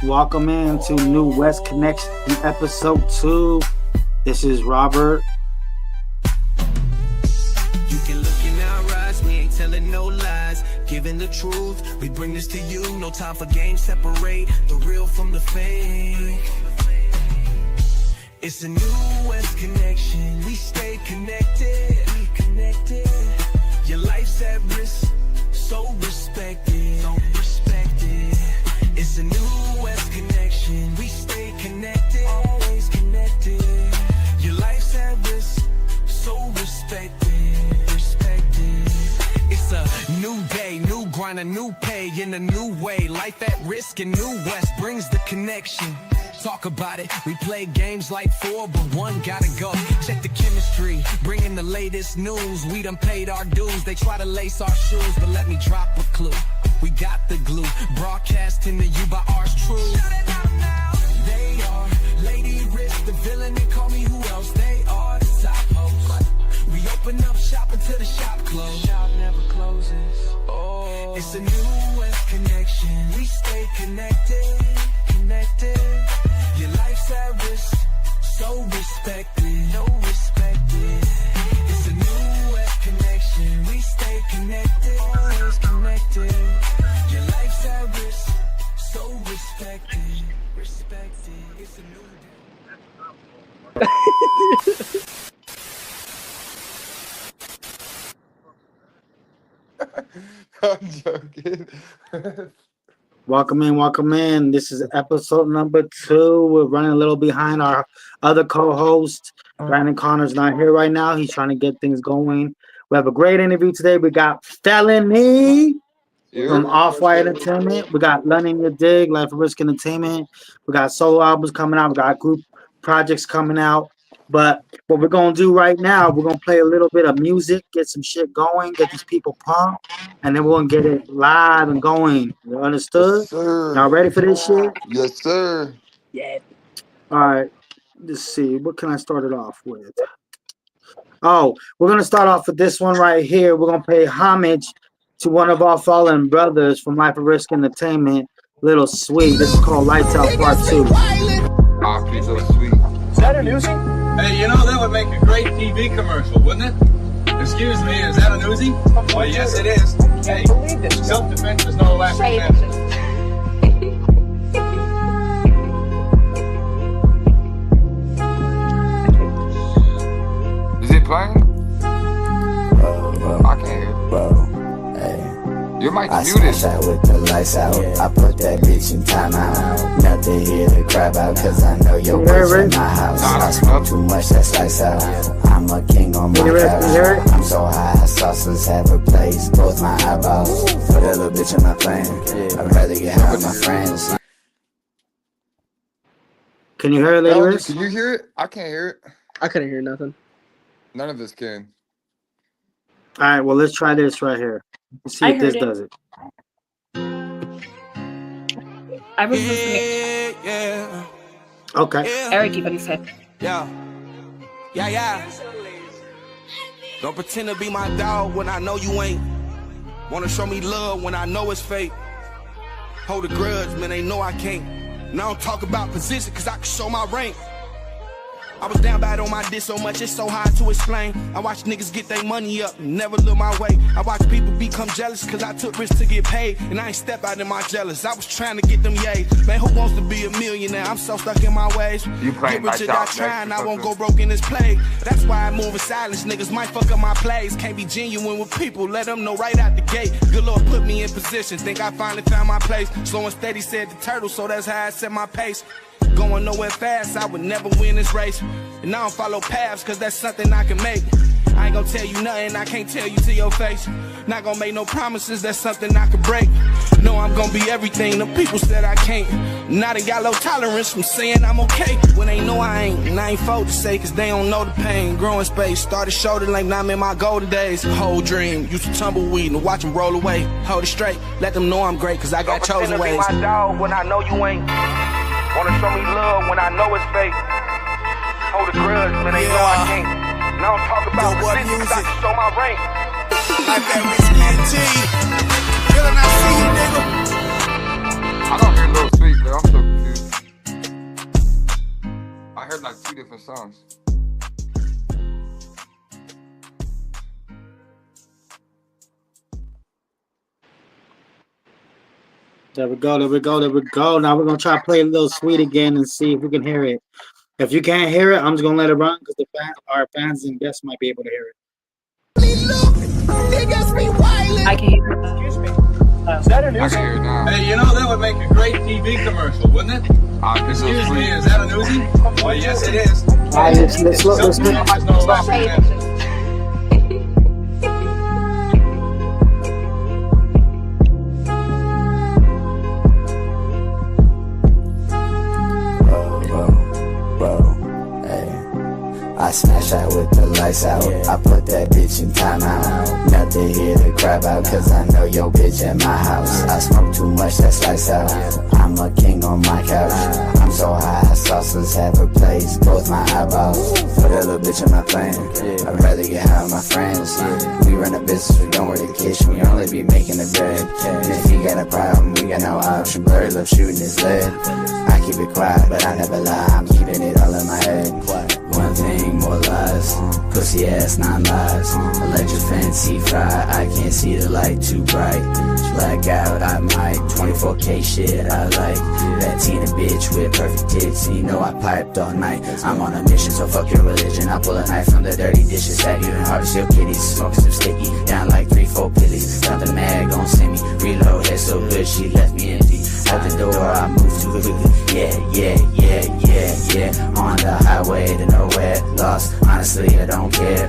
Welcome in to new West Connection episode 2. This is Robert. You can look in our eyes, we ain't telling no lies. Giving the truth, we bring this to you. No time for games, separate the real from the fake. It's a new West Connection, we stay connected. Your life's at risk, so respected. It's a new West Connection, we stay connected. Always connected. Your life's at risk, so respected. It's a new day, new grind, a new pay in a new way. Life at risk and New West brings the connection. Talk about it, we play games like 4, but 1 gotta go. Check the chemistry, bringing the latest news. We done paid our dues, they try to lace our shoes, but let me drop a clue. We got the glue, broadcasting to you by ours true. They are Lady Risk, the villain, and call me who else. They are the top host. We open up shop until the shop close. Shop never closes. Oh, it's a new West Connection. We stay connected. Your life's at risk, so respected. No respected. It's a new West Connection. We stay connected. Always connected. Your life's at risk, so respected. It's a new I'm joking. Welcome in. This is episode number 2. We're running a little behind our other co-host. Brandon Connor's not here right now. He's trying to get things going. We have a great interview today. We got Felony from Off-White Entertainment. We got Learning Your Dig, Life of Risk Entertainment. We got solo albums coming out. We got group projects coming out. But what we're going to do right now, we're going to play a little bit of music, get some shit going, get these people pumped, and then we're going to get it live and going. You understood? Yes, sir. Y'all ready for this shit? Yes, sir. Yeah. All right. Let's see. What can I start it off with? Oh, we're going to start off with this one right here. We're going to pay homage to one of our fallen brothers from Life of Risk Entertainment, Little Sweet. This is called Lights Out Part 2. Ah, he's so sweet. Is that an Uzi? Hey, you know, that would make a great TV commercial, wouldn't it? Excuse me, is that an Uzi? Well, yes, it is. Hey, self-defense is no last defense. Is it playing? I can't hear it. Bro, Your mic's I muted. smash out with the lights out. I put that bitch in timeout. Nothing here to crap out, cause I know your boy's in my house. I smoke too much, that's lights out. I'm a king on my couch. I'm so high, sauces have a place. Both my eyeballs. Put that little bitch in my plane. I'd rather get high with my friends. Can you hear it, Lady Risk? Can you hear it? I can't hear it. I couldn't hear nothing. None of us can. All right, well, let's try this right here. Let's see if this does it. I was listening. yeah. Okay. Eric even said. Yeah. Don't pretend to be my dog when I know you ain't. Wanna show me love when I know it's fake. Hold a grudge, man, they know I can't. And I don't talk about position, cause I can show my rank. I was down bad on my dick so much, it's so hard to explain. I watch niggas get their money up, never look my way. I watch people become jealous, cause I took risks to get paid. And I ain't step out in my jealous, I was trying to get them yays. Man, who wants to be a millionaire? I'm so stuck in my ways. You playing Get rich or my die job trying, next, I won't go broke in this plague. That's why I move in silence, niggas might fuck up my plays. Can't be genuine with people, let them know right out the gate. Good Lord put me in position, think I finally found my place. Slow and steady said the turtle, so that's how I set my pace. Going nowhere fast, I would never win this race. And I don't follow paths, cause that's something I can make. I ain't gonna tell you nothing, I can't tell you to your face. Not gonna make no promises, that's something I can break. No, I'm gonna be everything, the people said I can't. And I done got low tolerance from saying I'm okay. When they know I ain't, and I ain't fold to say, cause they don't know the pain. Growing space, started shoulder length, now I'm in my golden days. Whole dream, used to tumbleweed and watch them roll away. Hold it straight, let them know I'm great, cause I got chosen ways. Be my dog when I know you ain't. Wanna show me love when I know it's fake. Hold a grudge, man, they know I can't. And I don't talk about position, cause I can show my rank. Like that whiskey and tea. Feeling I see you, nigga. I don't hear Lil Sweet, but I'm so 2 different songs. There we go. There we go. There we go. Now we're gonna try to play a little sweet again and see if we can hear it. If you can't hear it, I'm just gonna let it run because our fans and guests might be able to hear it. I can hear it. Excuse me. Is that a I news? can hear it now. Hey, you know, that would make a great TV commercial, wouldn't it? Excuse me, is that a newsie? Why, yes, it is. All right, let's look. Self-defense is no option. I smash out with the lights out. I put that bitch in timeout. Nothing here to cry about, cause I know your bitch at my house. I smoke too much, that's lights out. I'm a king on my couch. I'm so high, sauces have replaced both my eyeballs. For that little bitch, I'm not playing. I'd rather get high with my friends. We run a business, we don't work the kitchen. We only be making the bread. And if he got a problem, we got no option. Blurry love shooting his lead. I keep it quiet, but I never lie. I'm keeping it all in my head. One thing, more lies. Pussy ass, 9 lies. Electric fancy fry. I can't see the light too bright. Black out, I might. 24K shit, I like. That Tina bitch with perfect tits. And you know I piped all night. I'm on a mission, so fuck your religion. I pull a knife from the dirty dishes. Have you and harvest your kitties. Smoking some sticky. Down like 3-4 pillies. Got the mag gon' send me. Reload, head so good, she left me empty. Out the door, I move too quickly. Yeah. On the highway to nowhere, lost. Honestly, I don't care.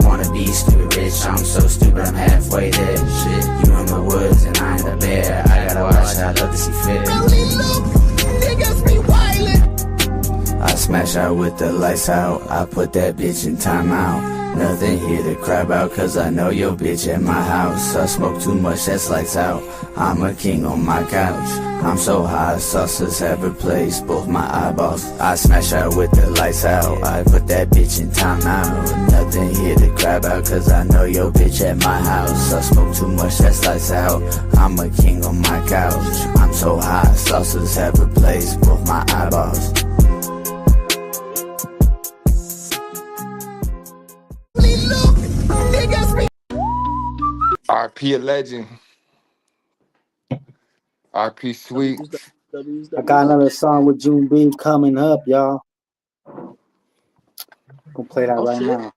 Wanna be stupid rich. I'm so stupid, I'm halfway there. Shit, you in the woods and I in the bear. I gotta watch, I love to see fit. I smash out with the lights out. I put that bitch in timeout. Nothing here to cry about, cause I know your bitch at my house. I smoke too much, that's lights out. I'm a king on my couch. I'm so high, sauces have replaced both my eyeballs. I smash out with the lights out. I put that bitch in timeout. Nothing here to cry about, cause I know your bitch at my house. I smoke too much, that's lights out. I'm a king on my couch. I'm so high, sauces have replaced both my eyeballs. RP a legend. RP Sweet. I got another song with June B coming up, y'all. Gonna play that right now.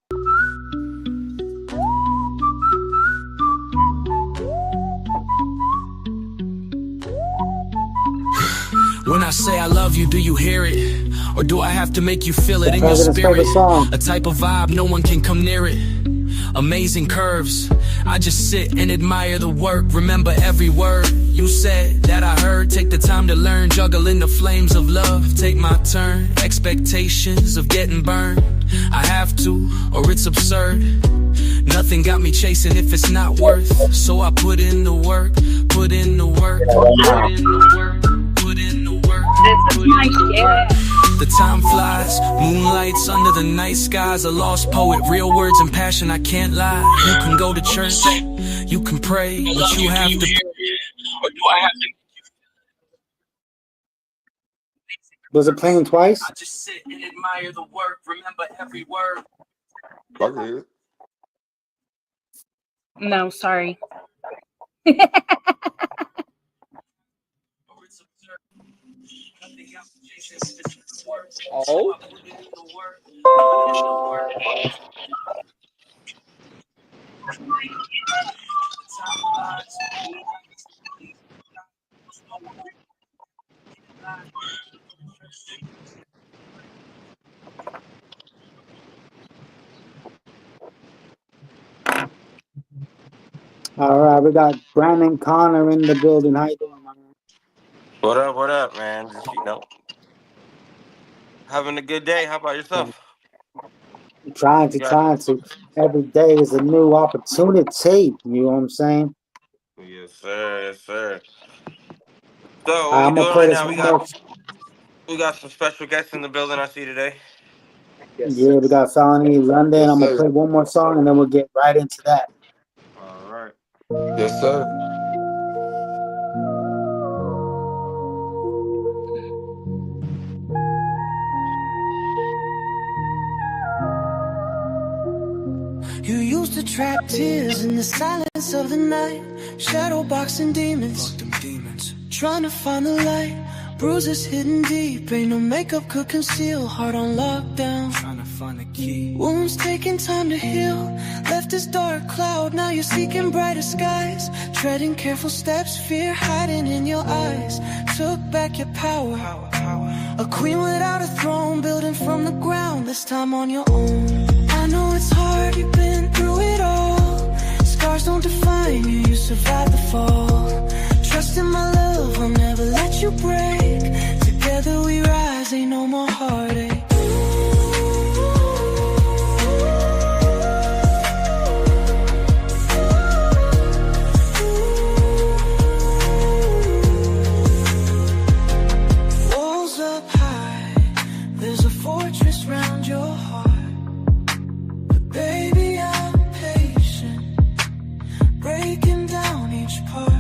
When I say I love you, do you hear it? Or do I have to make you feel it The in your President's spirit? favorite song. A type of vibe, no one can come near it. Amazing curves, I just sit and admire the work. Remember every word you said that I heard. Take the time to learn, juggling the flames of love. Take my turn, expectations of getting burned. I have to, or it's absurd. Nothing got me chasing if it's not worth. So I put in the work, put in the work, put in the work, put in the work. This is my shit. The time flies, moonlights under the night skies. A lost poet, real words and passion, I can't lie. You can go to church, you can pray, but you have to. Or do I have to? Was it playing twice? I just sit and admire the work, remember every word. I can hear it. No, sorry. Oh. All right, we got Brandon Connor in the building. How you doing, my man? What up, man? Just, having a good day. How about yourself? Trying to. Every day is a new opportunity. You know what I'm saying? Yes, sir. Yes, sir. So, what we I'm gonna doing play right this now? one more. We got some special guests in the building. I see today. Yeah, we got Felony London. Yes, I'm gonna sir. play one more song and then we'll get right into that. All right. Yes, sir. to trap tears in the silence of the night. Shadow boxing demons, trying to find the light. Bruises hidden deep, ain't no makeup could conceal. Heart on lockdown, trying to find the key. Wounds taking time to heal. Left this dark cloud, now you're seeking brighter skies. Treading careful steps, fear hiding in your eyes. Took back your power. A queen without a throne, building from the ground, this time on your own. I know it's hard, you've been through it all. Scars don't define you, you survived the fall. Trust in my love, I'll never let you break. Together we rise, ain't no more heartache. Walls up high, there's a fortress round your heart. But baby, I'm patient, breaking down each part.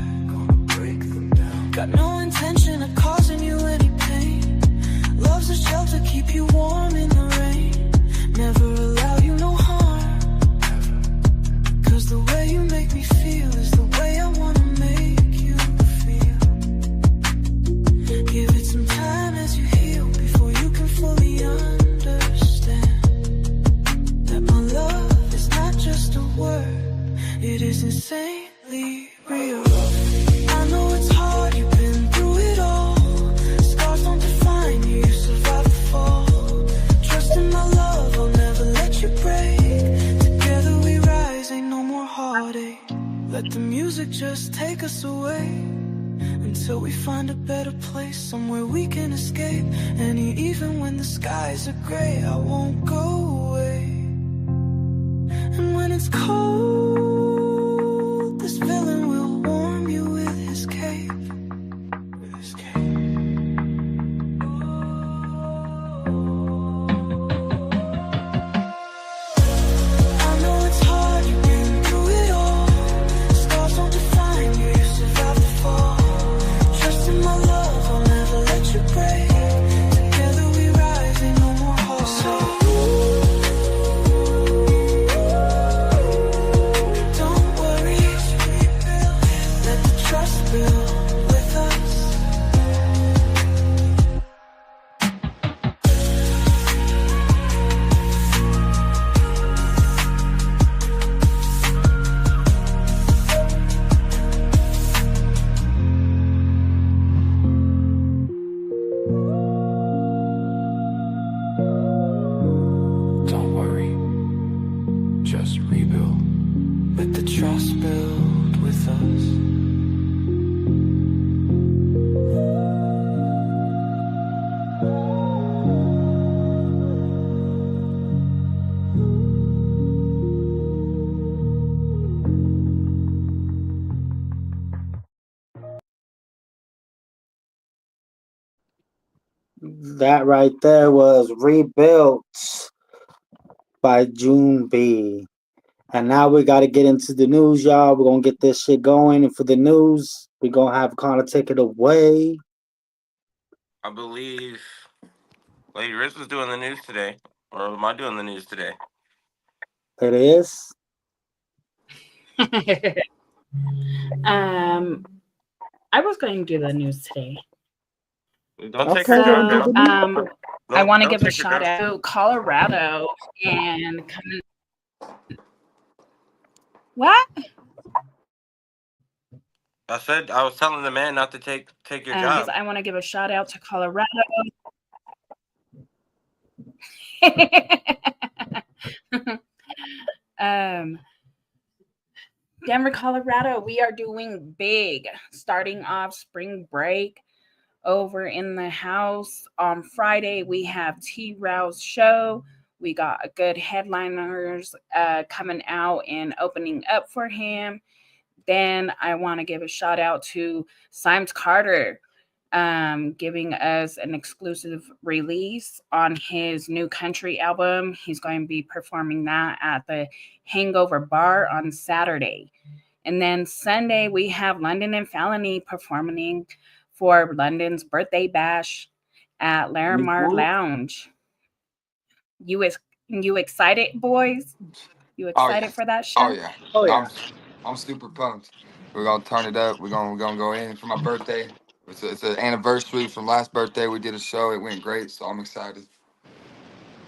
Got no intention of causing you any pain. Love's a shelter, keep you warm in the rain. Never allow you no harm. Cause the way you make me feel is the way I wanna make you feel. Give it some time as you heal before you can fully understand that my love is not just a word, it is insanely real. I know it's hard, you've been through it all. Scars don't define you, you survived the fall. Trust in my love, I'll never let you break. Together we rise, ain't no more heartache. Let the music just take us away until we find a better place, somewhere we can escape. And even when the skies are gray, I won't go away. And when it's cold, this villain will warm you with his cape. With his cape. I know it's hard, you've been through it all. Scars don't define you, you survived the fall. Trust in my love, I'll never let you break. Together we rise, ain't no more heartache. Don't worry, let the trust build with us. Don't worry, just rebuild. Let the trust build with us. That right there was Rebuilt by June B. And now we got to get into the news, y'all. We're going to get this shit going. And for the news, we're going to have Connor take it away. I believe Lady Riz was doing the news today. Or am I doing the news today? It is. I was going to do the news today. Don't take Okay, her then job, do girl. the news. I want to Don't give a take her shout job. out to Colorado and coming. What? I said I was telling the man not to take your job. I want to give a shout out to Colorado. Denver, Colorado, we are doing big, starting off spring break over in the house. On Friday, we have T-Rouse show. We got good headliners coming out and opening up for him. Then I want to give a shout out to Symes Carter, giving us an exclusive release on his new country album. He's going to be performing that at the Hangover Bar on Saturday. And then Sunday, we have London and Felony performing for London's birthday bash at Larimar Lounge. You excited, boys? You Oh yeah. excited for that, Oh Chef? yeah. Oh No, yeah. I'm super pumped. We're gonna turn it up. We're gonna go in for my birthday. It's an anniversary from last birthday. We did a show. It went great, so I'm excited.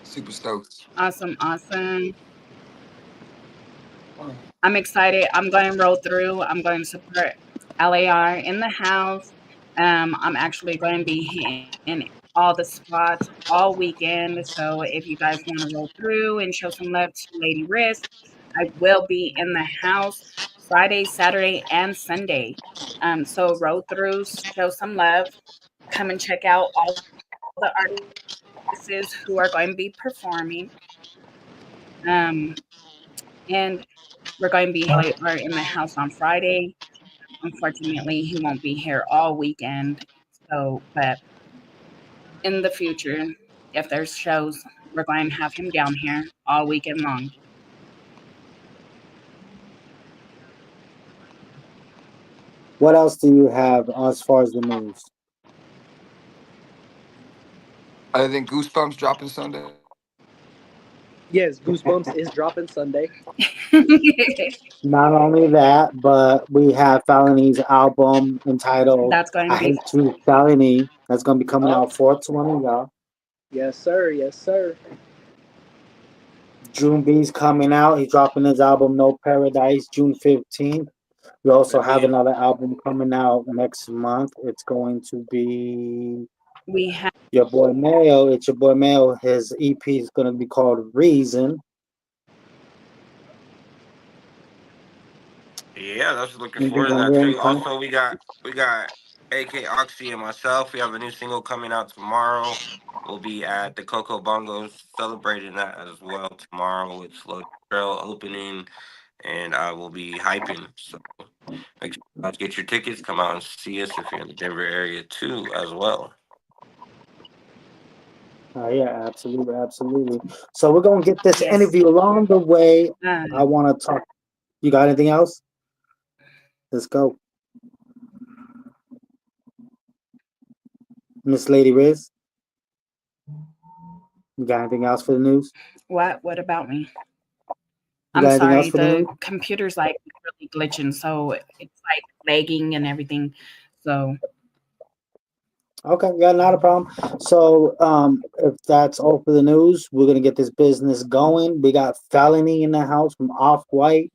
Super stoked. Awesome, awesome. I'm excited. I'm going to roll through. I'm going to support LAR in the house. I'm actually going to be hitting all the spots all weekend. So if you guys want to roll through and show some love to Lady Risk, I will be in the house Friday, Saturday, and Sunday. So roll through, show some love, come and check out all the artists who are going to be performing. Um, and we're going to be having LAR in the house on Friday. Unfortunately, he won't be here all weekend. So, but in the future, if there's shows, we're going to have him down here all weekend long. What else do you have as far as the news? Other than Goosebumps dropping Sunday. Yes, Goosebumps is dropping Sunday. Not only that, but we have Felony's album entitled That's going I to be Hate You Felony. That's gonna be coming Oh, out 420, y'all. yes, sir. Yes, sir. June B's coming out. He's dropping his album No Paradise June 15th. We also have Maybe another album coming out next month. It's going to be we have your boy Mayo. It's your boy Mayo. His EP is gonna be called Reason. yeah, that's looking Anything forward to on that your too. end, Also, we got AK Oxy and myself. We have a new single coming out tomorrow. We'll be at the Coco Bongos celebrating that as well tomorrow with Slow Trail opening, and I will be hyping. So make sure you guys get your tickets. Come out and see us if you're in the Denver area too, as well. Yeah, absolutely, absolutely. So we're gonna get this yes. interview along the way. Uh, I want to talk. You got anything else? Let's go, Miss Lady Riz. You got anything else for the news? what? What about me? You I'm got anything else sorry. for the The news? computer's like really glitching, so it's like lagging and everything. So Okay, yeah, not a problem. So, if that's all for the news, we're gonna get this business going. We got Felony in the house from Off White.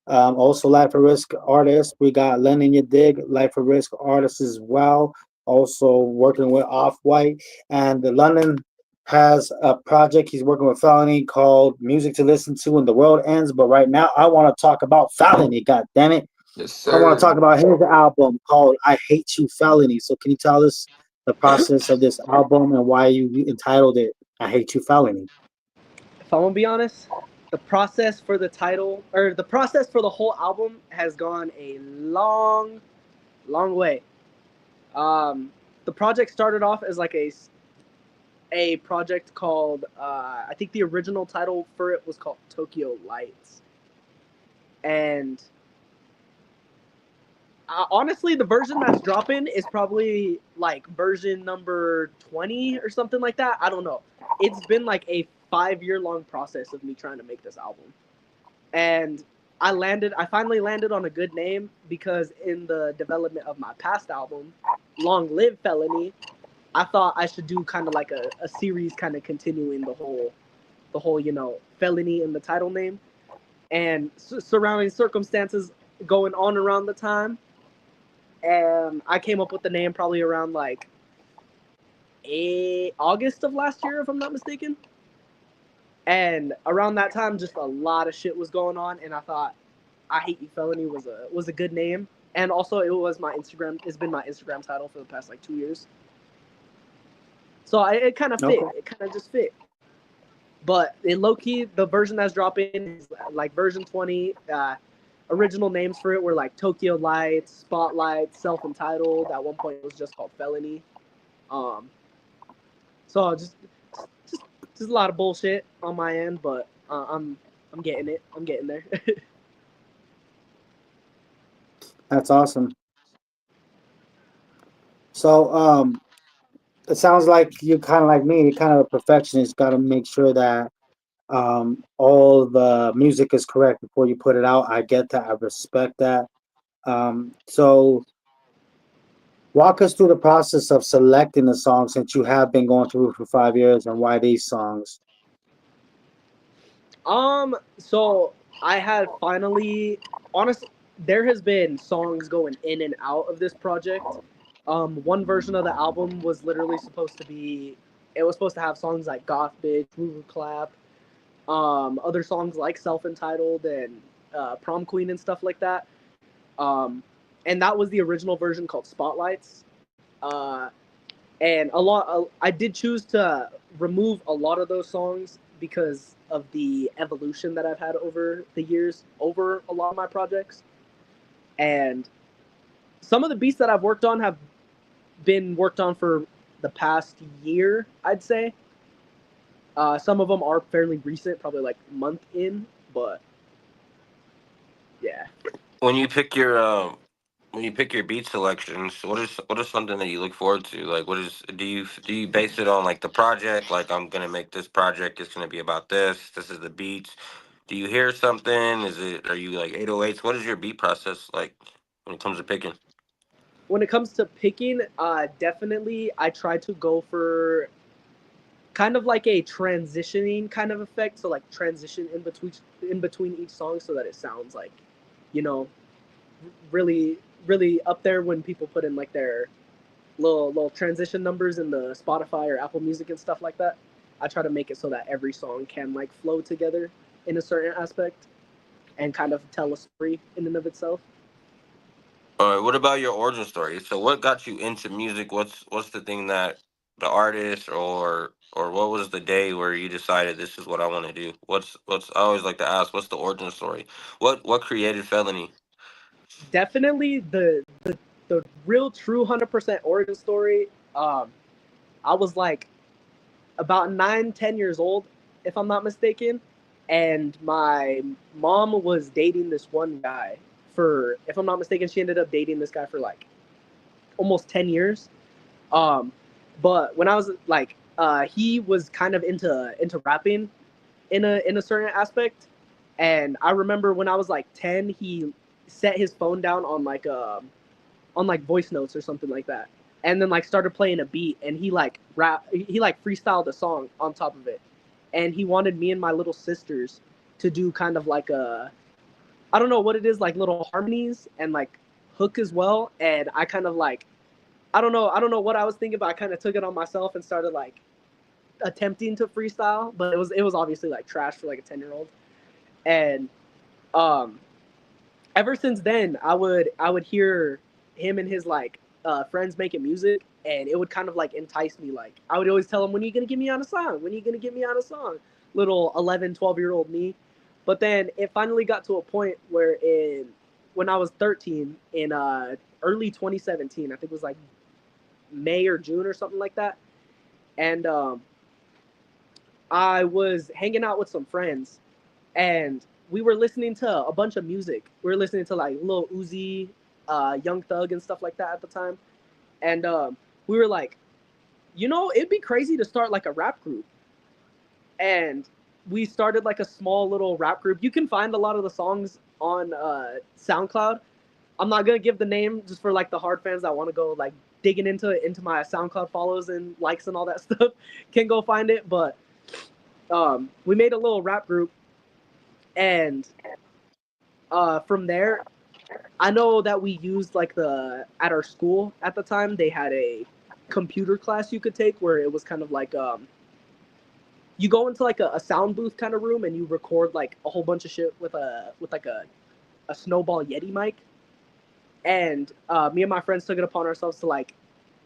Also, Life of Risk artists. We got Lennon Your Dig, Life of Risk artists as well. Also working with Off White. And the London has a project he's working with Felony called Music to Listen to When the World Ends. But right now, I want to talk about Felony. God damn it. Yes, I want to sir. talk about his album called I Hate You Felony. So, can you tell us the process of this album and why you entitled it I Hate You Felony? If I'm gonna be honest, the process for the title or the process for the whole album has gone a long, long way. Um, the project started off as like a project called I think the original title for it was called Tokyo Lights, and honestly, the version that's dropping is probably like version number 20 or something like that. I don't know. It's been like a 5 year long process of me trying to make this album. And I finally landed on a good name because in the development of my past album, Long Live Felony, I thought I should do kind of like a series kind of continuing the whole, felony in the title name. And surrounding circumstances going on around the time, and I came up with the name probably around like August of last year, if I'm not mistaken. And around that time, just a lot of shit was going on, and I thought "I Hate You Felony" was a good name, and also it was my Instagram. It's been my Instagram title for the past like 2 years, so it kind of fit. Okay. It kind of just fit. But in low key, the version that's dropping is like version 20. Original names for it were like Tokyo Lights, Spotlight, Self Entitled. At one point, it was just called Felony. Um, so just just a lot of bullshit on my end, but I'm getting it. I'm getting there. That's awesome. So, it sounds like you're kind of like me. You're kind of a perfectionist. Got to make sure that All the music is correct before you put it out. I get that. I respect that. So walk us through the process of selecting the songs since you have been going through it for 5 years, and why these songs. So I had finally, honestly, there has been songs going in and out of this project. One version of the album was literally supposed to be, it was supposed to have songs like Goth Bitch, Woo Woo Clap, other songs like Self Entitled and Prom Queen and stuff like that. Um, and that was the original version called Spotlights. Uh, and I did choose to remove a lot of those songs because of the evolution that I've had over the years over a lot of my projects. And some of the beats that I've worked on have been worked on for the past year, I'd say. Some of them are fairly recent, probably like a month in, but yeah. When you pick your beat selections, what is something that you look forward to? Like, what is do you base it on like the project? Like, I'm gonna make this project. It's gonna be about this. This is the beats. Do you hear something? Are you like 808s? What is your beat process like when it comes to picking? When it comes to picking, definitely I try to go for kind of like a transitioning kind of effect. So like transition in between each song, so that it sounds like, you know, really really up there when people put in like their little transition numbers in the Spotify or Apple Music and stuff like that. I try to make it so that every song can like flow together in a certain aspect and kind of tell a story in and of itself. All right. What about your origin story? So, what got you into music? What's the thing that the artist or what was the day where you decided this is what I want to do? What's I always like to ask. What's the origin story? What created Felony? Definitely the real true 100% origin story. I was like about 9, 10 years old, if I'm not mistaken, and my mom was dating this one guy for, if I'm not mistaken, she ended up dating this guy for like almost 10 years. Um, but when I was like, he was kind of into rapping in a certain aspect, and I remember when I was like 10, he set his phone down on like voice notes or something like that, and then like started playing a beat, and he like freestyled a song on top of it, and he wanted me and my little sisters to do kind of like a, I don't know what it is, like little harmonies and like hook as well, and I kind of like, I don't know what I was thinking, but I kind of took it on myself and started like attempting to freestyle, but it was obviously like trash for like a 10-year-old. And um ever since then, I would hear him and his like friends making music, and it would kind of like entice me. Like I would always tell him, when are you gonna get me on a song, when are you gonna get me on a song, little 11, 12-year-old me. But then it finally got to a point where when I was 13 in early 2017, I think it was like May or June or something like that, and I was hanging out with some friends, and we were listening to a bunch of music. We were listening to like Lil Uzi, Young Thug, and stuff like that at the time. And we were like, it'd be crazy to start like a rap group. And we started like a small little rap group. You can find a lot of the songs on SoundCloud. I'm not gonna give the name just for like the hard fans that want to go like digging into my SoundCloud follows and likes and all that stuff. Can go find it. But we made a little rap group, and from there, I know that we used like at our school at the time, they had a computer class you could take where it was kind of like you go into like a sound booth kind of room, and you record like a whole bunch of shit with like a snowball Yeti mic. And me and my friends took it upon ourselves to like,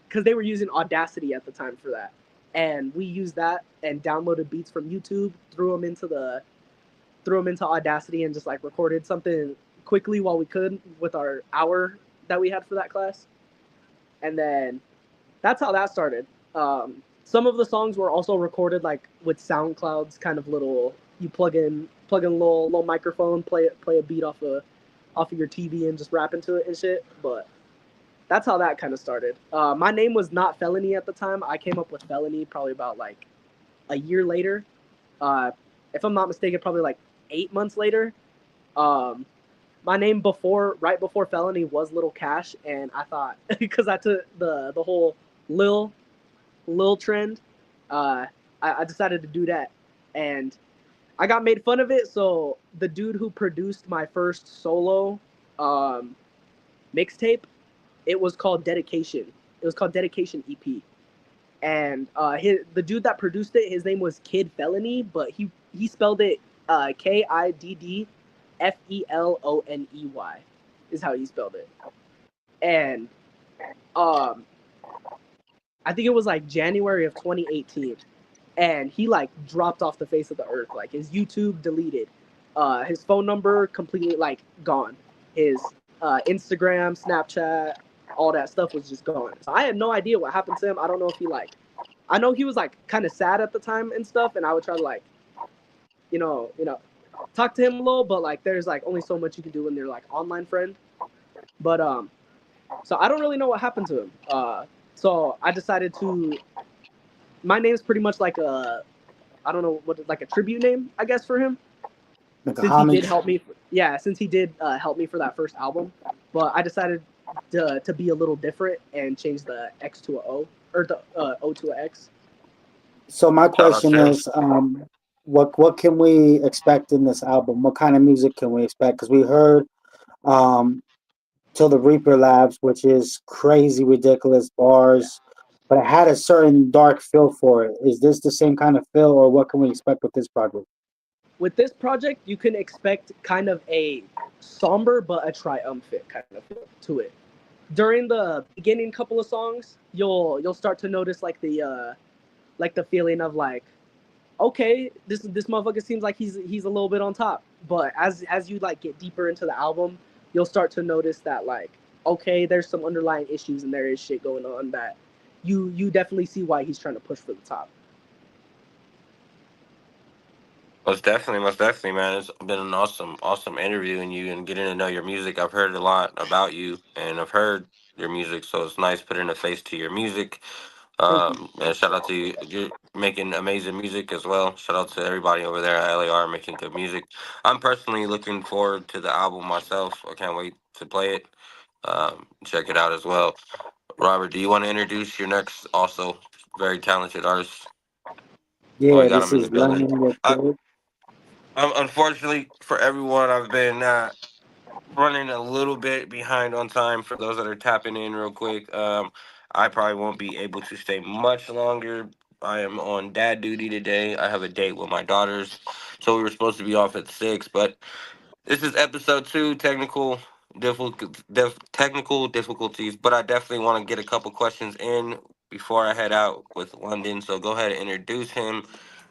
because they were using Audacity at the time for that, and we used that and downloaded beats from YouTube, threw them into Audacity, and just like recorded something quickly while we could with our hour that we had for that class. And then that's how that started. Some of the songs were also recorded like with SoundCloud's kind of little, you plug in a little microphone, play a beat off of your TV and just rap into it and shit. But that's how that kind of started. My name was not Felony at the time. I came up with Felony probably about like a year later. if I'm not mistaken, probably like 8 months later. Um, my name right before Felony was Little Cash, and I thought because I took the whole Lil trend, uh, I decided to do that, and I got made fun of it. So the dude who produced my first solo um, mixtape, it was called Dedication. It was called Dedication EP, and the dude that produced it, his name was Kid Felony, but he spelled it KIDDFELONEY is how he spelled it, and um, I think it was like January of 2018, and he like dropped off the face of the earth. Like his YouTube deleted, his phone number completely like gone, his Instagram, Snapchat, all that stuff was just gone. So I had no idea what happened to him. I don't know if he like, I know he was like kind of sad at the time and stuff, and I would try to like, talk to him a little, but like there's like only so much you can do when they're like online friend. But so I don't really know what happened to him. So I decided to. My name's pretty much like I don't know what, like a tribute name, I guess, for him. Like a Since he did homage. help me, since he did help me for that first album. But I decided to be a little different and change the X to a O, or the O to a X. So my Shout out question to him. is, what can we expect in this album? What kind of music can we expect? Because we heard um, Till the Reaper Labs, which is crazy, ridiculous bars, but it had a certain dark feel for it. Is this the same kind of feel, or what can we expect with this project? With this project, you can expect kind of a somber but a triumphant kind of feel to it. During the beginning couple of songs, you'll start to notice like the feeling of like, okay, this motherfucker seems like he's a little bit on top. But as you like get deeper into the album, you'll start to notice that like, okay, there's some underlying issues and there is shit going on that you definitely see why he's trying to push for the top. Most definitely, man. It's been an awesome interviewing you and getting to know your music. I've heard a lot about you, and I've heard your music, so it's nice putting a face to your music. Thank you. And shout out to you. You're making amazing music as well. Shout out to everybody over there at LAR making good music. I'm personally looking forward to the album myself. I can't wait to play it. Check it out as well. Robert, do you want to introduce your next also very talented artist? Oh, we Yeah, got this him in the is building. London with Third. Unfortunately for everyone, I've been running a little bit behind on time for those that are tapping in real quick. I probably won't be able to stay much longer. I am on dad duty today. I have a date with my daughters, so we were supposed to be off at 6, but this is episode 2, technical difficulties, but I definitely want to get a couple questions in before I head out with London. So go ahead and introduce him.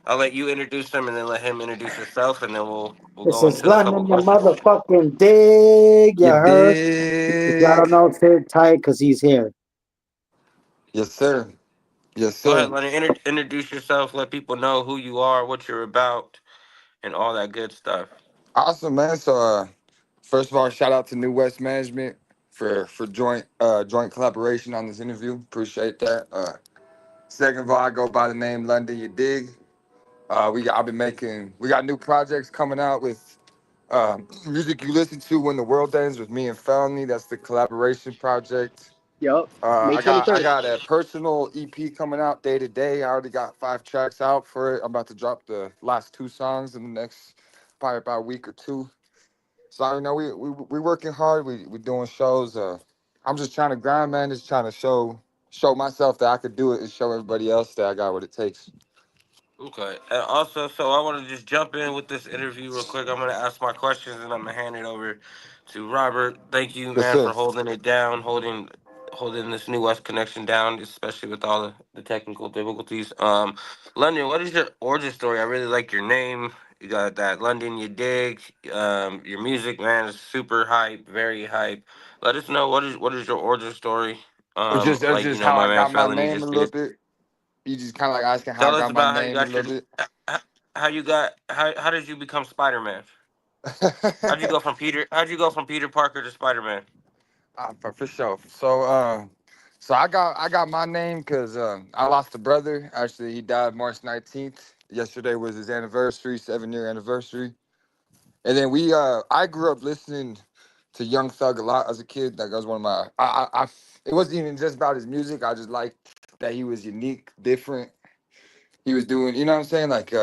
I'll let you introduce him, and then let him introduce himself, and then we'll This go is into a couple London, you questions. motherfucking dig. You You heard? If y'all don't dig? know, sit tight because he's here. Yes, sir. Yes, Go ahead, sir. Lenny. Introduce yourself. Let people know who you are, what you're about, and all that good stuff. Awesome, man. So, first of all, shout out to New West Management for joint collaboration on this interview. Appreciate that. Second of all, I go by the name London. You dig? We got new projects coming out with music you listen to when the world ends with me and Felony. That's the collaboration project. Yup. May I 23rd. got a personal EP coming out day to day. I already got 5 tracks out for it. I'm about to drop the last 2 songs in the next probably about a week or two. So you know we working hard. We doing shows. I'm just trying to grind, man. Just trying to show myself that I could do it and show everybody else that I got what it takes. Okay. And also, so I want to just jump in with this interview real quick. I'm going to ask my questions, and I'm going to hand it over to Robert. Thank you, Yes, man, sir. for holding it down, holding this New West connection down, especially with all the technical difficulties. London, what is your origin story? I really like your name. You got that London you dig. Your music, man, is super hype, very hype. Let us know what is your origin story. It's Like just how my I man got my Felony name a just little did. bit. You just kind of like asking how I Tell us got my about how you name a got little your bit. how you got how did you become Spider Man? How'd you go from Peter Parker to Spider Man? For sure. So I got my name because I lost a brother. Actually, he died March 19th. Yesterday was his anniversary, 7-year anniversary. And then I grew up listening to Young Thug a lot as a kid. Like, that was one of my, it wasn't even just about his music. I just liked that he was unique, different. He was doing, you know what I'm saying? Like,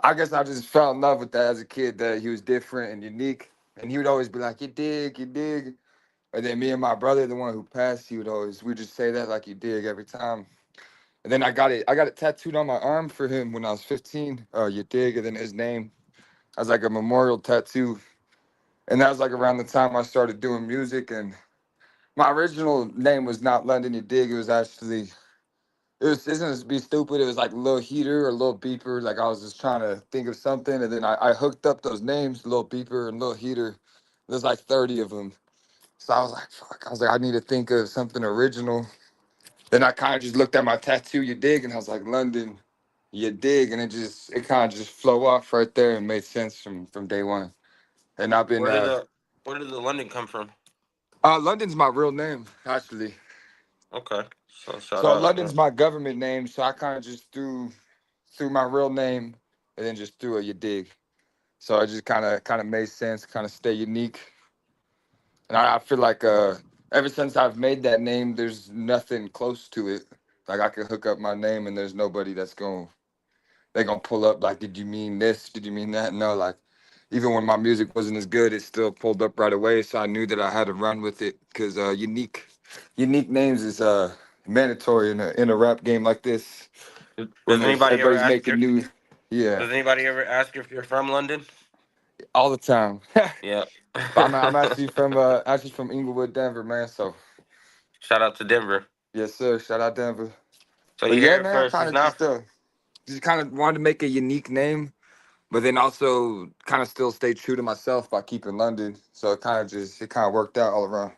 I guess I just fell in love with that as a kid, that he was different and unique. And he would always be like, you dig, you dig. And then me and my brother, the one who passed, we'd just say that like you dig every time. And then I got it tattooed on my arm for him when I was 15. You dig, and then his name as like a memorial tattoo. And that was like around the time I started doing music. And my original name was not London You Dig. It was actually, it's going to be stupid. It was like Lil Heater or Lil Beeper. Like, I was just trying to think of something. And then I hooked up those names, Lil Beeper and Lil Heater. There's like 30 of them. So I was like, fuck. I was like, I need to think of something original. Then I kind of just looked at my tattoo, You Dig, and I was like, London, You Dig, and it kind of just flow off right there and made sense from day one. And I've been where did the London come from? London's my real name, actually. Okay, so shout So out. London's my government name, so I kind of just threw my real name and then just threw a You Dig. So it just kind of made sense, kind of stay unique. And I feel like ever since I've made that name, there's nothing close to it. Like, I could hook up my name and there's nobody they're gonna pull up like, did you mean this? Did you mean that? No, like, even when my music wasn't as good, it still pulled up right away. So I knew that I had to run with it because unique names is mandatory in a rap game like this. Does anybody ever Everybody's ask making new, Does anybody ever ask if you're from London? all the time. Yeah. I'm actually from Inglewood, Denver, man. So Shout out to Denver. yes, sir. Shout out Denver. So But you yeah, hear it man, I first. kind It's of not. just kind of wanted to make a unique name, but then also kind of still stay true to myself by keeping London. So it kind of worked out all around.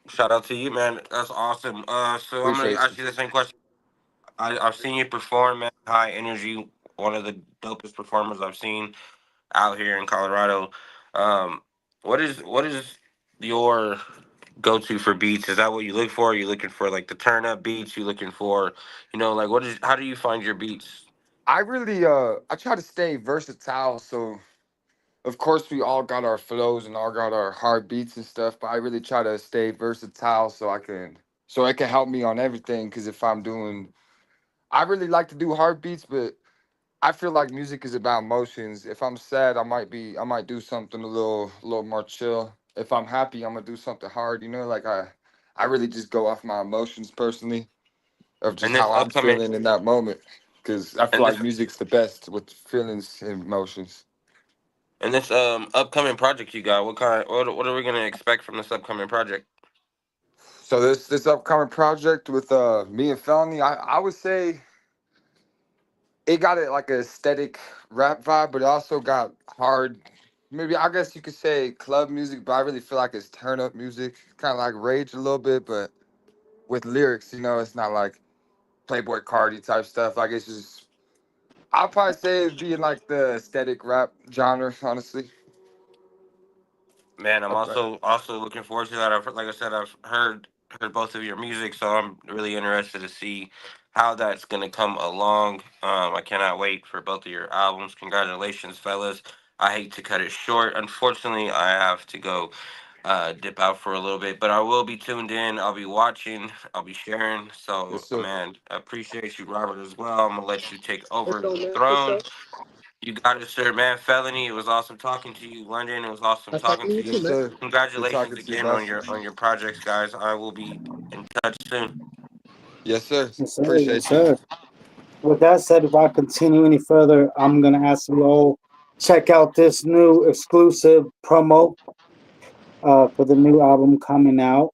Shout out to you, man. That's awesome. So I'm gonna Appreciate you. ask you the same question. I've seen you perform, man. High energy, one of the dopest performers I've seen out here in Colorado. Um, what is your go to for beats? Is that what you look for? Are you looking for like the turn up beats? You looking for, like how do you find your beats? I really I try to stay versatile. So of course we all got our flows and all got our hard beats and stuff, but I really try to stay versatile so it can help me on everything. Because I really like to do hard beats, but I feel like music is about emotions. If I'm sad, I might do something a little more chill. If I'm happy, I'm gonna do something hard. Like I really just go off my emotions personally of just And this how I'm upcoming feeling in that moment. Because I feel and like this music's the best with feelings and emotions. and this upcoming project you got, what are we gonna expect from this upcoming project? So this upcoming project with me and Felony, I would say it got it like a aesthetic rap vibe, but it also got hard. Maybe I guess you could say club music, but I really feel like it's turn up music, kind of like Rage a little bit, but with lyrics. It's not like Playboy Cardi type stuff. Like, it's just, I'll probably say it'd be in like the aesthetic rap genre, honestly. Man, I'm Okay. also looking forward to that. Like I said, I've heard both of your music, so I'm really interested to see how that's gonna come along. I cannot wait for both of your albums. Congratulations, fellas. I hate to cut it short. Unfortunately, I have to go dip out for a little bit, but I will be tuned in. I'll be watching. I'll be sharing. Yes, So, sir. man, I appreciate you, Robert, as well. I'm gonna let you take For over sure, the man. For throne. sure. You got it, sir, man. Felony, it was awesome talking to you. London, it was awesome Nice talking talking to to you too, Yes, you. man. sir. Good Congratulations talking to you, again boss. on your projects, guys. I will be in touch soon. Yes, sir. Yes, sir. Yes, Appreciate you. sir. With that said, if I continue any further, I'm gonna ask you all check out this new exclusive promo for the new album coming out.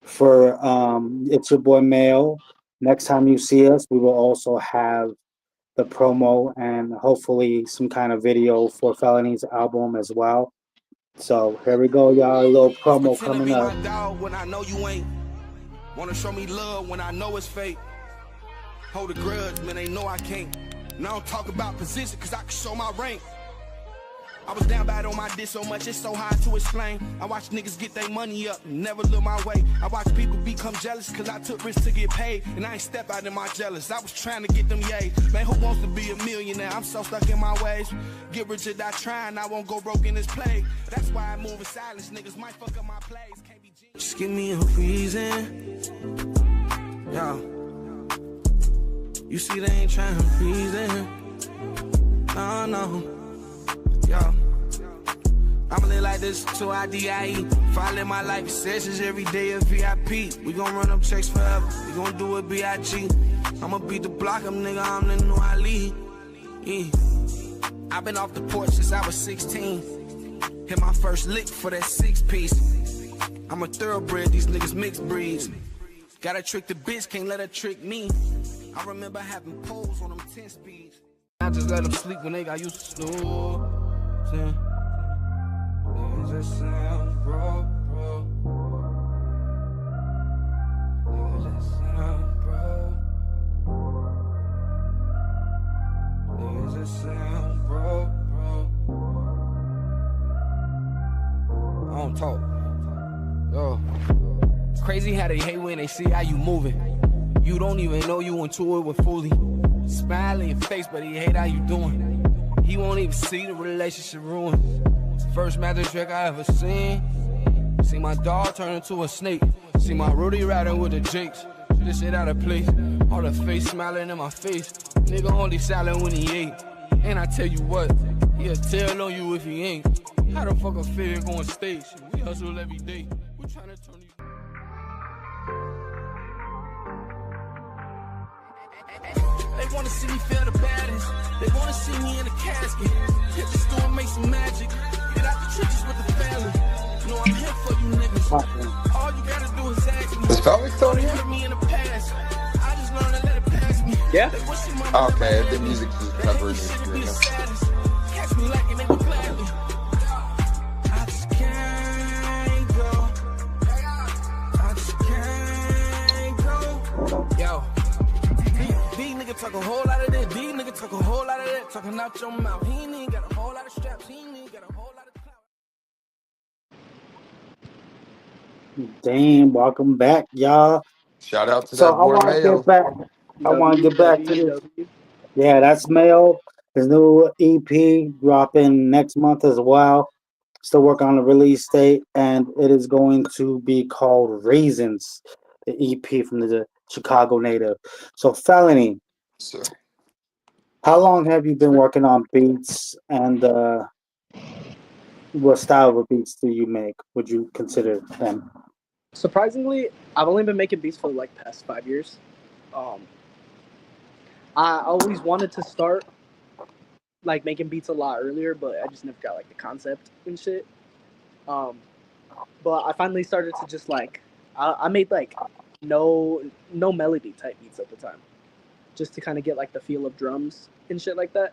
For it's your boy Mail. Next time you see us, we will also have the promo and hopefully some kind of video for Felony's album as well. So here we go, y'all. A little promo Pretend to coming be up. my dog when I know you ain't. Wanna show me love when I know it's fake. Hold a grudge, man, they know I can't. Now I don't talk about position, cause I can show my rank. I was down bad on my dick so much, it's so hard to explain. I watch niggas get their money up, never look my way. I watch people become jealous, cause I took risks to get paid. And I ain't step out of my jealous, I was trying to get them yays. Man, who wants to be a millionaire? I'm so stuck in my ways. Get rich or die trying, I won't go broke in this plague. That's why I move in silence, niggas might fuck up my plays. Can't be just give me a reason. Yo. You see they ain't trying to reason. No. Yo, I'ma live like this till I die. Follow my life sessions every day a VIP. We gon' run up checks forever. We gon' do it B.I.G. I'ma beat the block up, nigga. I'm the new Ali. Yeah. I've been off the porch since I was 16. Hit my first lick for that 6-piece. I'm a thoroughbred, these niggas mixed breeds. Gotta trick the bitch, can't let her trick me. I remember having poles on them 10 speeds. I just let them sleep when they got used to snooze. Niggas just sound bro. Niggas just sound bro. Niggas just sound bro. I don't talk. Yo. Crazy how they hate when they see how you moving. You don't even know you into it with Foolie. Smile in your face, but he hate how you doing. He won't even see the relationship ruined. First magic trick I ever seen. See my dog turn into a snake. See my Rudy riding with the Jakes. This shit out of place. All the face smiling in my face. Nigga only silent when he ate. And I tell you what, he'll tell on you if he ain't. How the fuck a figure going stage? We hustle every day. We trying to turn these. They wanna see me feel the baddest. They wanna see me in a casket. Hit the store and make some magic. Get out the trenches with the family. You know I'm here for you niggas. All you gotta do is ask me. Is Felix still here? Hurt me in the past. I just learned to let it pass me. Yeah. Okay, the music is covering me. Catch me like a nigga gladly. I just can't go. I just can't go. Yo. These niggas talk a whole lot of this. These niggas talk a whole lot of that. Talking out your mouth. He ain't even got a whole lot of straps. He ain't even got a whole lot of clout. Damn, welcome back, y'all. Shout out to So that I boy want to Mayo. get back. I want to get back to this. Yeah, that's Mayo. His new EP dropping next month as well. Still working on the release date, and it is going to be called Raisins, the EP from the Chicago native. So, Felony, Sir. how long have you been working on beats, and what style of beats do you make? Would you consider them? Surprisingly, I've only been making beats for like past 5 years. I always wanted to start like making beats a lot earlier, but I just never got like the concept and shit. But I finally started to just like I made like no melody type beats at the time, just to kind of get like the feel of drums and shit like that.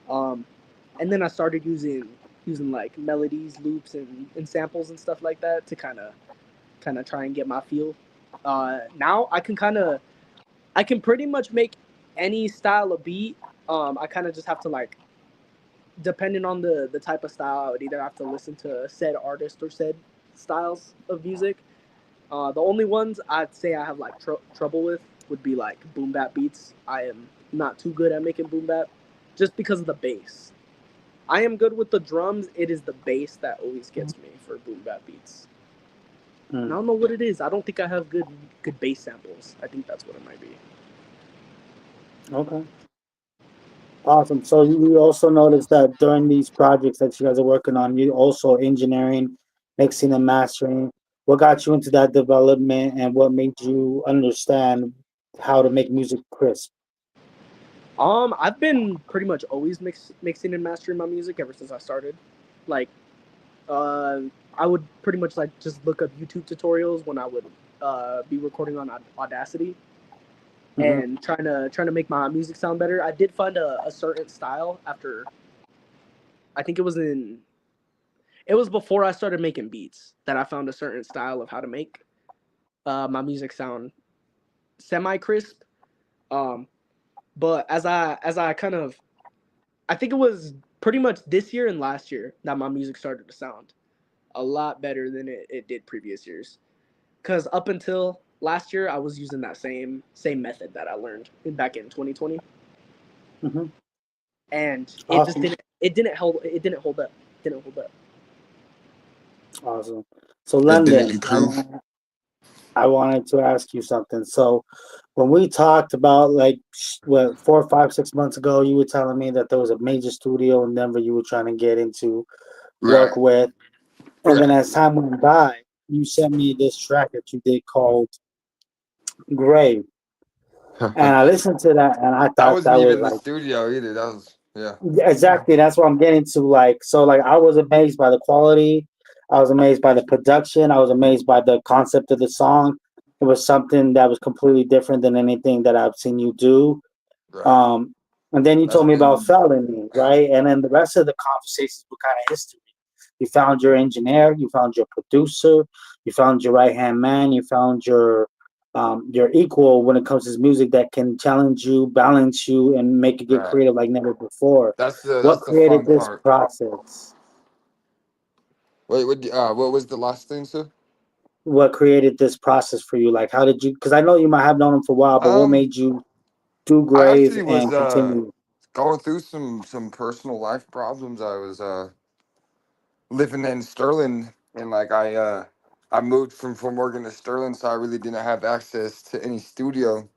And then I started using like melodies, loops, and samples and stuff like that to kind of try and get my feel. Now I can pretty much make any style of beat. I kind of just have to like, depending on the type of style, I would either have to listen to said artist or said styles of music. The only ones I'd say I have like trouble with would be like boom bap beats. I am not too good at making boom bap just because of the bass. I am good with the drums. It is the bass that always gets me for boom bap beats. And I don't know what it is. I don't think I have good bass samples. I think that's what it might be. Okay. Awesome. So you also noticed that during these projects that you guys are working on, you also engineering, mixing and mastering. What got you into that development, and what made you understand how to make music crisp? I've been pretty much always mixing and mastering my music ever since I started. Like, I would pretty much like just look up YouTube tutorials when I would be recording on Audacity and trying to make my music sound better. I did find a certain style after. I think it was before I started making beats that I found a certain style of how to make my music sound semi crisp. But as I kind of, I think it was pretty much this year and last year that my music started to sound a lot better than it did previous years. Because up until last year, I was using that same method that I learned back in 2020, Mm-hmm. and it just Awesome. didn't hold up. Didn't hold up. Awesome. So, It didn't London, improve. I wanted to ask you something. So, when we talked about like what 4, 5, 6 months ago, you were telling me that there was a major studio in Denver you were trying to get into, work Right. with, and then Right. as time went by, you sent me this track that you did called "Grave," and I listened to that, and I That thought wasn't that was even the like studio either. That was yeah. exactly that's what I'm getting to. Like, so, like I was amazed by the quality, I was amazed by the production, I was amazed by the concept of the song. It was something that was completely different than anything that I've seen you do. Right. Um, and then you That's told me about been felony, right? And then the rest of the conversations were kind of history. You found your engineer, you found your producer, you found your right hand man, you found your equal when it comes to music that can challenge you, balance you, and make you get right. creative like never before. What That's the created fun this part. process? Wait, what was the last thing, sir? What created this process for you? Like, how did you? Because I know you might have known him for a while, but what Um, made you do I Grave actually was and continue? going through some personal life problems. I was living in Sterling, and like I moved from Oregon to Sterling, so I really didn't have access to any studio.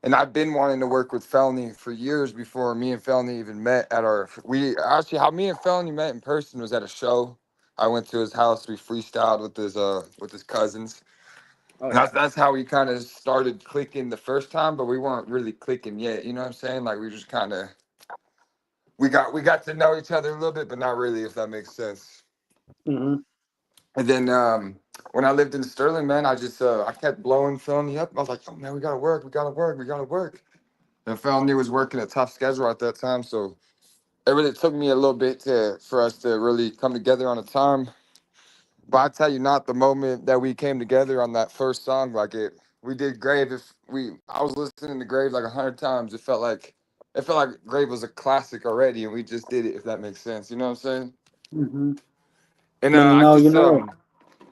And I've been wanting to work with Felony for years before me and Felony even met at our. We actually how me and Felony met in person was at a show. I went to his house. We freestyled with his cousins. Oh And yeah. that's how we kind of started clicking the first time, but we weren't really clicking yet. You know what I'm saying? Like we just kind of we got to know each other a little bit, but not really, if that makes sense. Hmm. And then when I lived in Sterling, man, I kept blowing Felony up. I was like, oh man, we gotta work, we gotta work, we gotta work. And Felony was working a tough schedule at that time, so it really took me a little bit for us to really come together on a time. But I tell you, not the moment that we came together on that first song, like we did Grave. I was listening to Grave like 100 times. It felt like Grave was a classic already, and we just did it. If that makes sense, you know what I'm saying? Hmm. And And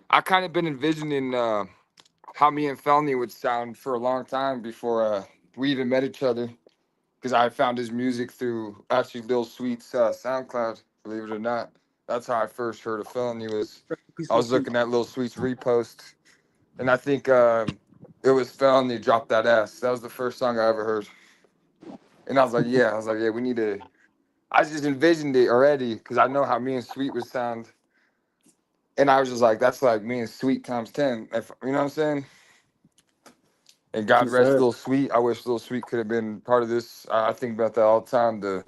I kind of been envisioning how me and Felny would sound for a long time before we even met each other. Because I found his music through actually Lil Sweet's SoundCloud. Believe it or not, that's how I first heard of Felony. I was looking at Lil Sweet's repost, and I think it was Felony dropped that ass. That was the first song I ever heard, and I was like, yeah, we need to. I just envisioned it already because I know how me and Sweet would sound, and I was just like, that's like me and Sweet times 10. If, you know what I'm saying? And God yes, rest sir. Lil Sweet. I wish Lil Sweet could have been part of this. I think about that all the time. The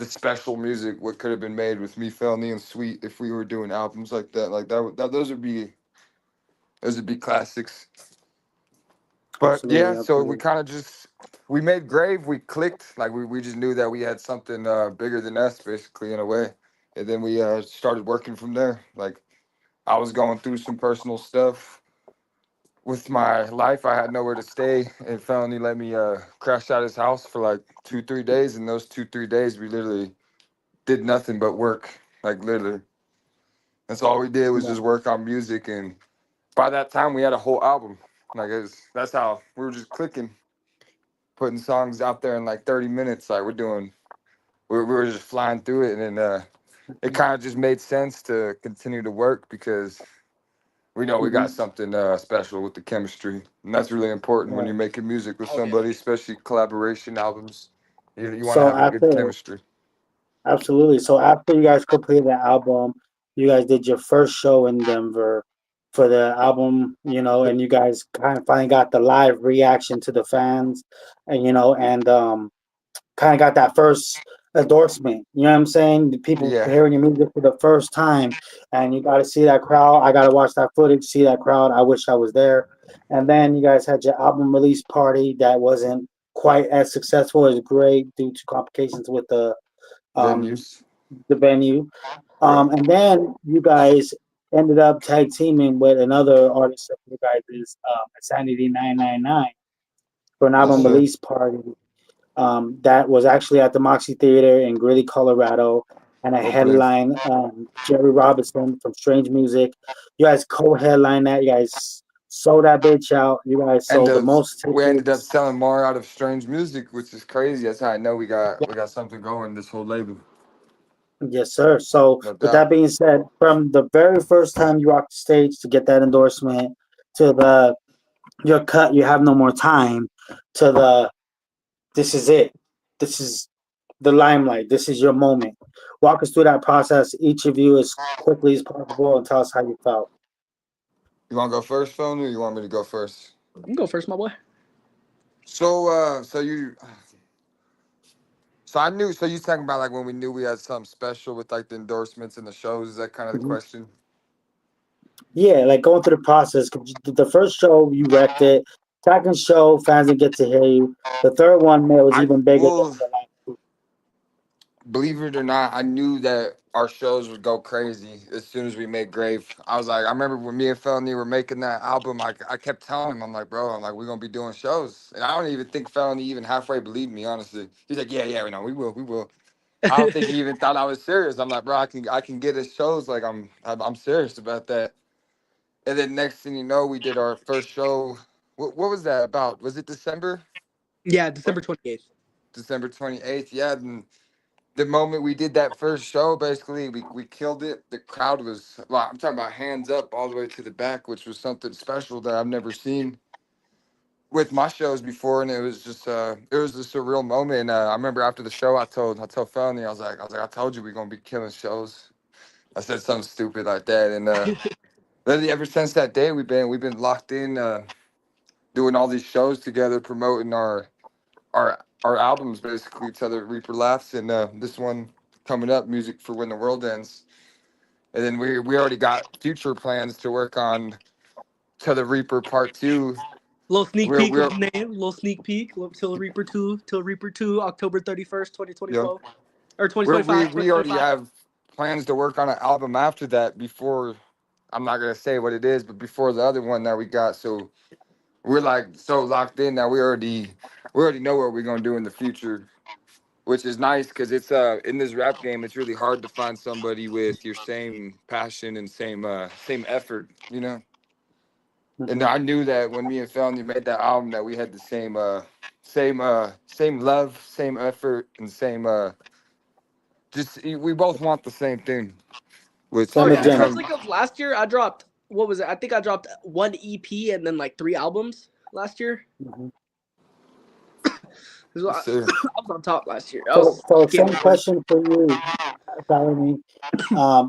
special music, what could have been made with me, Felny, and Sweet if we were doing albums like that. Like that those would be classics. But Absolutely, yeah, so we absolutely. kind of just we made Grave. We clicked. Like we just knew that we had something bigger than us, basically in a way. And then we started working from there. Like I was going through some personal stuff with my life. I had nowhere to stay, and Felony let me crash out his house for like 2 3 days. And those 2 3 days, we literally did nothing but work. Like literally, that's all we did was Yeah. just work on music. And by that time, we had a whole album. Like that's how we were just clicking, putting songs out there in like 30 minutes. Like we were just flying through it, and then it kind of just made sense to continue to work because we know we Hmm. got something special with the chemistry, and that's really important when Right. you're making music with Oh yeah. somebody, especially collaboration albums. You want to So have a good after chemistry. Absolutely. So after you guys completed the album, you guys did your first show in Denver for the album, and you guys kind of finally got the live reaction to the fans, and kind of got that first endorsement. You know what I'm saying? The people Yeah. hearing your music for the first time, and you got to see that crowd. I got to watch that footage, see that crowd. I wish I was there. And then you guys had your album release party that wasn't quite as successful as great due to complications with um, Venues. the venue. Right. And then you guys ended up tag teaming with another artist of you guys is Sanity 999 for an Yes, album sir. release party. that was actually at the Moxie Theater in Greeley, Colorado, and a Dope place. headline Jerry Robinson from Strange Music. You guys co-headline that. You guys sold that bitch out. You guys And sold the most we ended up tickets. selling more out of Strange Music, which is crazy. That's how I know we got something going. This whole label, Yes, sir. So, no with doubt. that being said, from the very first time you rocked the stage to get that endorsement to the your cut, you have no more time to the this is it. This is the limelight. This is your moment. Walk us through that process, each of you, as quickly as possible, and tell us how you felt. You want to go first, Phil, or you want me to go first? You can go first, my boy. So I knew. So you talking about like when we knew we had something special with like the endorsements and the shows? Is that kind of the Mhm. question? Yeah, like going through the process. 'Cause the first show you wrecked it. Second show, fans didn't get to hear you. The third one, man, was I even bigger than well, the last two. believe it or not, I knew that our shows would go crazy as soon as we made Grave. I was like, I remember when me and Felony were making that album, I kept telling him, I'm like, bro, I'm like, we're gonna be doing shows. And I don't even think Felony even halfway believed me, honestly. He's like, yeah, yeah, no, we will. I don't think he even thought I was serious. I'm like, bro, I can get his shows. Like I'm serious about that. And then next thing you know, we did our first show. What was that about? Was it December? Yeah, December 28th. December 28th. Yeah. And the moment we did that first show, basically, we killed it. The crowd was, well, I'm talking about hands up all the way to the back, which was something special that I've never seen with my shows before. And it was just a real moment. I remember after the show, I told Felony, I told you we're going to be killing shows. I said something stupid like that. And literally ever since that day, we've been locked in, doing all these shows together, promoting our albums basically to the Reaper Laughs, and this one coming up, Music for When the World Ends. And then we already got future plans to work on to the Reaper Part Two. Little sneak We're peek of we're the name. Little sneak peek. Till Reaper 2, October 31st, you know 2024. Or we're, 2025, we already 2025. have plans to work on an album after that. Before, I'm not gonna say what it is, but before the other one that we got. So we're like so locked in that we already know what we're gonna do in the future, which is nice because it's in this rap game it's really hard to find somebody with your same passion and same effort, you know. And Mhm. I knew that when me and Felony made that album that we had the same love, same effort, and same just we both want the same thing, which Oh Same yeah, it agenda. because come. like of last year, I dropped what was it? I think I dropped one EP and then like 3 albums last year. Mhm. I Yes, sir. was on top last year. I So, was so getting same awards. question for you, Salome. Um,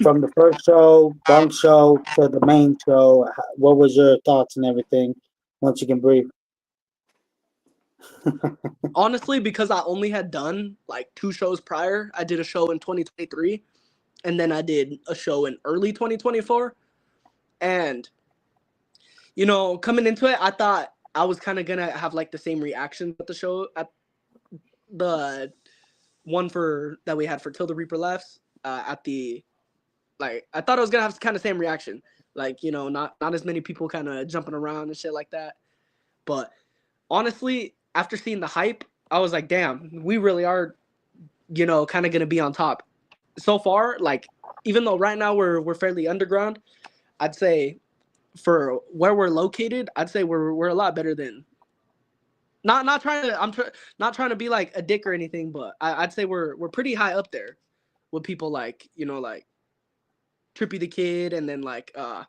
from the first show, bunk show to the main show, what was your thoughts and everything? Once you can breathe. Honestly, because I only had done like 2 shows prior. I did a show in 2023, and then I did a show in early 2024. And coming into it, I thought I was kind of gonna have like the same reaction at the show at the one for that we had for Till the Reaper Laughs at the like I thought I was gonna have kind of same reaction, like not as many people kind of jumping around and shit like that. But honestly, after seeing the hype, I was like, damn, we really are kind of gonna be on top. So far, like even though right now we're fairly underground, I'd say for where we're located, I'd say we're a lot better than. Not trying to not trying to be like a dick or anything, but I'd say we're pretty high up there with people like like Trippy the Kid, and then like I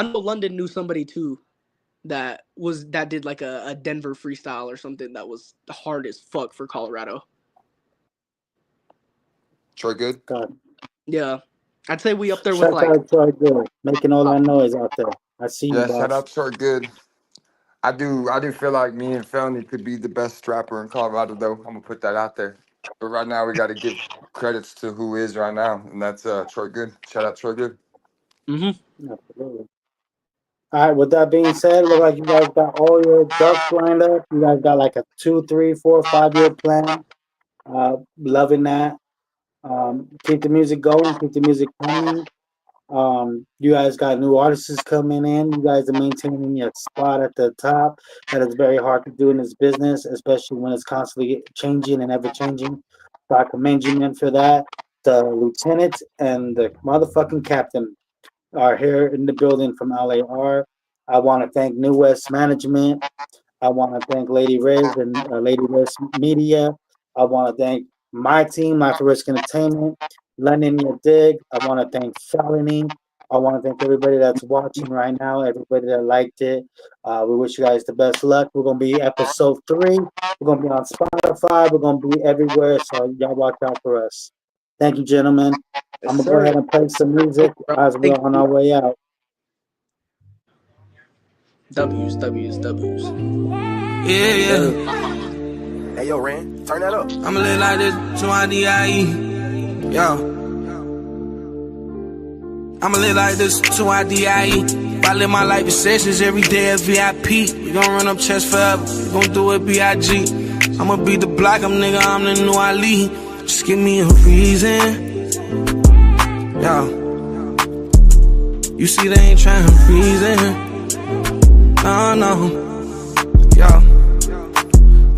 know London knew somebody too that did like a Denver freestyle or something that was hard as fuck for Colorado. Troy Good. God. Yeah, I'd say we up there with Shout like out Troy Good, making all top. that noise out there. I see you, Yeah, shout boss. out Troy Good. I do feel like me and Felony could be the best rapper in Colorado, though. I'm gonna put that out there. But right now, we got to give credits to who is right now, and that's Troy Good. Shout out Troy Good. Mm-hmm. Absolutely. All right. With that being said, look like you guys got all your ducks lined up. You guys got like a 2, 3, 4, 5 year plan. Loving that. Keep the music going. Keep the music coming. You guys got new artists coming in. You guys are maintaining your spot at the top. That is very hard to do in this business, especially when it's constantly changing and ever changing. So I commend you, men, for that. The lieutenant and the motherfucking captain are here in the building from LAR. I want to thank New West Management. I want to thank Lady Riz and Lady Riz Media. I want to thank my team, Life of Risk Entertainment, London Your Dig. I want to thank Felony. I want to thank everybody that's watching right now, everybody that liked it. We wish you guys the best luck. We're going to be episode 3. We're going to be on Spotify. We're going to be everywhere. So y'all watch out for us. Thank you, gentlemen. I'm going to go ahead and play some music as we're on our way out. W's. Yeah. Hey, yo, Ren, turn that up. I'ma live like this to IDIE. Yo. I'ma live like this to IDIE. If I live my life in sessions every day at VIP. We gon' run up chest forever. We gon' do it B.I.G. I'ma beat the block, I'm the new Ali. Just give me a reason. Yo. You see they ain't trying to reason. No. Yo.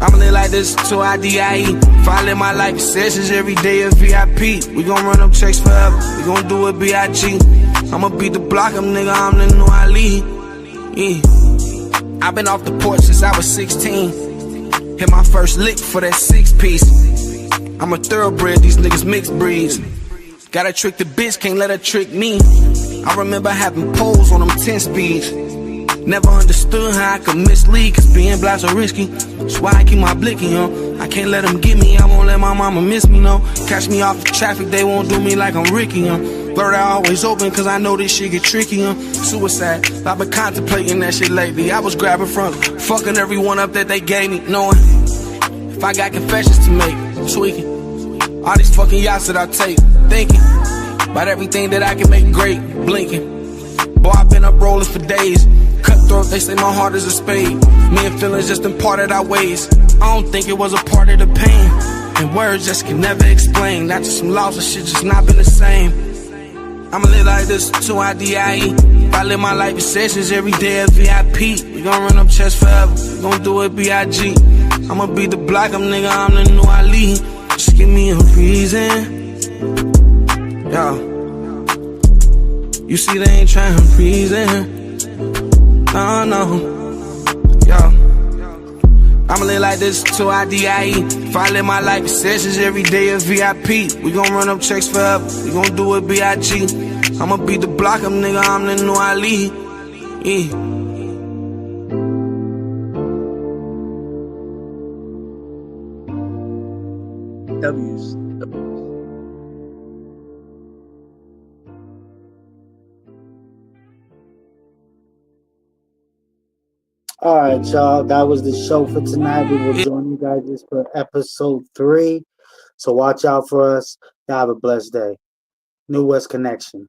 I'ma live like this to IDIE. If I live my life in sessions every day at VIP. We gon' run up checks forever. We gon' do it B.I.G. I'ma beat the block, I'm the new Ali. Yeah. I've been off the porch since I was 16. Hit my first lick for that 6-piece. I'm a thoroughbred, these niggas mixed breeds. Gotta trick the bitch, can't let her trick me. I remember having poles on them 10 speeds. Never understood how I could mislead, cause being black so risky. That's why I keep my blicking on. I can't let them get me, I won't let my mama miss me, no. Catch me off the traffic, they won't do me like I'm Ricky, Third eye always open, cause I know this shit get tricky, Suicide, I've been contemplating that shit lately. I was grabbing front, fucking everyone up that they gave me, knowing if I got confessions to make, tweaking. All these fucking yachts that I take, thinking about everything that I can make great, blinking. Boy, I've been up rolling for days. Cutthroat, they say my heart is a spade. Me and feelings just imparted our ways. I don't think it was a part of the pain. And words just can never explain. Not just some loss of shit, just not been the same. I'ma live like this to IDIE. If I live my life in sessions every day at VIP. We gon' run up chest forever. We gon' do it B.I.G. I'ma beat the block, I'm the new Ali. Just give me a reason. Yo. You see they ain't trying to reason. No. Yo. I'ma live like this to IDIE. If I live my life in sessions every day at VIP. We gon' run up checks forever. We gon' do it B.I.G. I'ma beat the block, I'm the new Ali. Yeah. W's. All right, y'all. That was the show for tonight. We will join you guys for episode 3. So watch out for us. Y'all have a blessed day. New West Connection.